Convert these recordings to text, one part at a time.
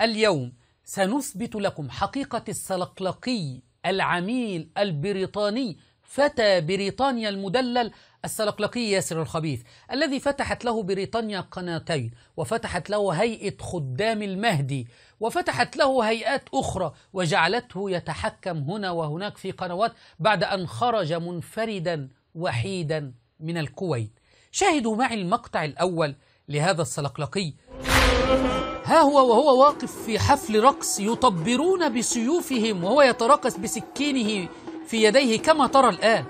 اليوم سنثبت لكم حقيقة السلقلقي العميل البريطاني فتى بريطانيا المدلل السلقلقي ياسر الخبيث، الذي فتحت له بريطانيا قناتين، وفتحت له هيئة خدام المهدي، وفتحت له هيئات أخرى، وجعلته يتحكم هنا وهناك في قنوات بعد أن خرج منفردا وحيدا من الكويت. شاهدوا معي المقطع الأول لهذا السلقلقي. ها هو وهو واقف في حفل رقص، يطبرون بسيوفهم وهو يتراقص بسكينه في يديه كما ترى الآن.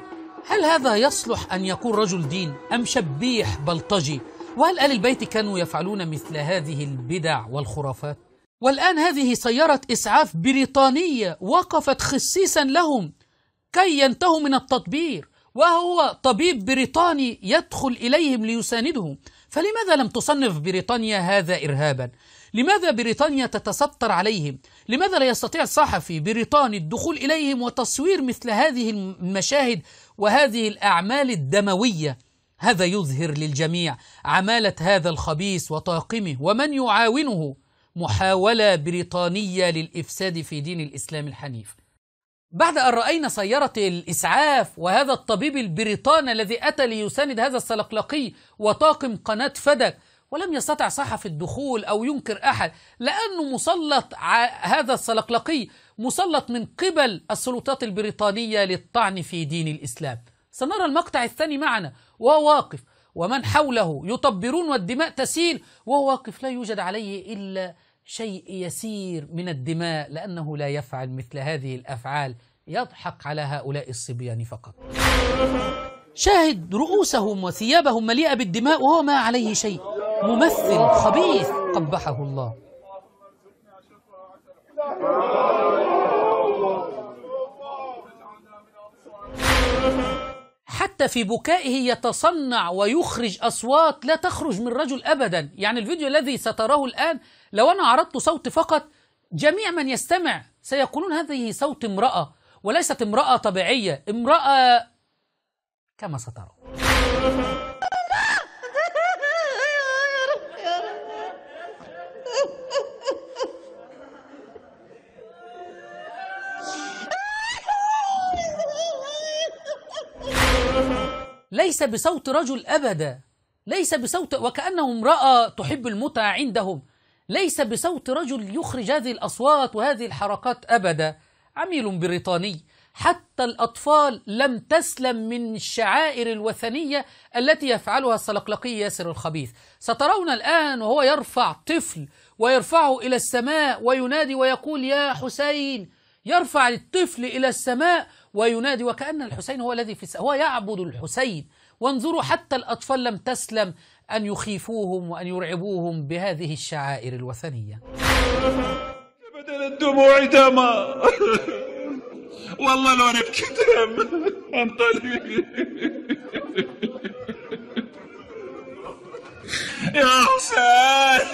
هل هذا يصلح أن يكون رجل دين أم شبيح بلطجي؟ وهل آل البيت كانوا يفعلون مثل هذه البدع والخرافات؟ والآن هذه سيارة إسعاف بريطانية وقفت خصيصا لهم كي ينتهوا من التطبير، وهو طبيب بريطاني يدخل إليهم ليساندهم. فلماذا لم تصنف بريطانيا هذا إرهابا؟ لماذا بريطانيا تتستر عليهم؟ لماذا لا يستطيع الصحفي بريطاني الدخول إليهم وتصوير مثل هذه المشاهد وهذه الأعمال الدموية؟ هذا يظهر للجميع عمالة هذا الخبيث وطاقمه ومن يعاونه محاولة بريطانية للإفساد في دين الإسلام الحنيف. بعد أن رأينا سيارة الإسعاف وهذا الطبيب البريطاني الذي أتى ليساند هذا السلقلقي وطاقم قناة فدك، ولم يستطع صحفي الدخول أو ينكر أحد، لأنه مسلط هذا السلقلقي مسلط من قبل السلطات البريطانية للطعن في دين الإسلام. سنرى المقطع الثاني معنا وهو واقف ومن حوله يطبرون والدماء تسيل، وهو واقف لا يوجد عليه إلا شيء يسير من الدماء، لأنه لا يفعل مثل هذه الأفعال، يضحك على هؤلاء الصبيان فقط. شاهد رؤوسهم وثيابهم مليئة بالدماء وهو ما عليه شيء، ممثل خبيث قبحه الله. حتى في بكائه يتصنع ويخرج أصوات لا تخرج من رجل أبدا. يعني الفيديو الذي ستراه الآن لو أنا عرضت صوت فقط، جميع من يستمع سيقولون هذه صوت امرأة، وليست امرأة طبيعية، امرأة كما سترى. ليس بصوت رجل أبدا، ليس بصوت، وكأنه امرأة تحب المتعة عندهم، ليس بصوت رجل يخرج هذه الأصوات وهذه الحركات أبدا. عميل بريطاني. حتى الأطفال لم تسلم من الشعائر الوثنية التي يفعلها السلقلقي ياسر الخبيث. سترون الآن وهو يرفع طفل ويرفعه إلى السماء وينادي ويقول يا حسين، يرفع الطفل إلى السماء وينادي وكأن الحسين هو الذي في السماء، هو يعبد الحسين. وانظروا حتى الأطفال لم تسلم أن يخيفوهم وأن يرعبوهم بهذه الشعائر الوثنية. بدل الدموع دما والله لو نبكي دم انطلي يا حسين.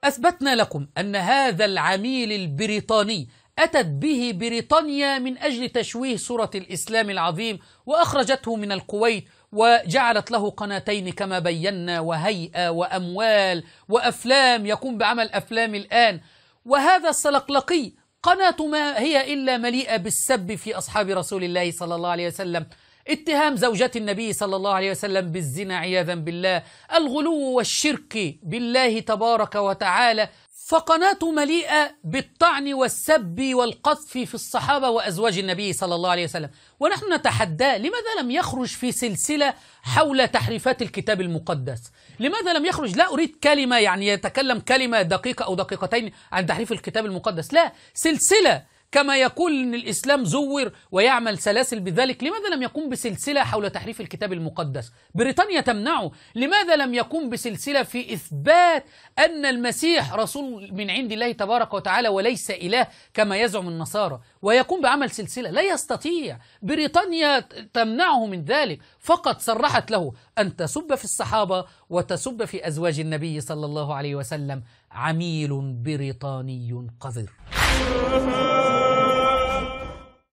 أثبتنا لكم أن هذا العميل البريطاني أتت به بريطانيا من أجل تشويه صورة الإسلام العظيم، وأخرجته من الكويت وجعلت له قناتين كما بينا، وهيئة وأموال وأفلام، يقوم بعمل أفلام الآن. وهذا السلقلقي قناته ما هي إلا مليئة بالسب في أصحاب رسول الله صلى الله عليه وسلم، اتهام زوجات النبي صلى الله عليه وسلم بالزنا عياذا بالله، الغلو والشرك بالله تبارك وتعالى. فقناته مليئة بالطعن والسب والقذف في الصحابة وأزواج النبي صلى الله عليه وسلم. ونحن نتحداه، لماذا لم يخرج في سلسلة حول تحريفات الكتاب المقدس؟ لماذا لم يخرج؟ لا أريد كلمة يعني يتكلم كلمة دقيقة أو دقيقتين عن تحريف الكتاب المقدس، لا، سلسلة كما يقول أن الإسلام زور ويعمل سلاسل بذلك، لماذا لم يقوم بسلسلة حول تحريف الكتاب المقدس؟ بريطانيا تمنعه. لماذا لم يقوم بسلسلة في إثبات أن المسيح رسول من عند الله تبارك وتعالى وليس إله كما يزعم النصارى، ويقوم بعمل سلسلة؟ لا يستطيع. بريطانيا تمنعه من ذلك، فقط صرحت له أن تسب في الصحابة وتسب في أزواج النبي صلى الله عليه وسلم. عميل بريطاني قذر.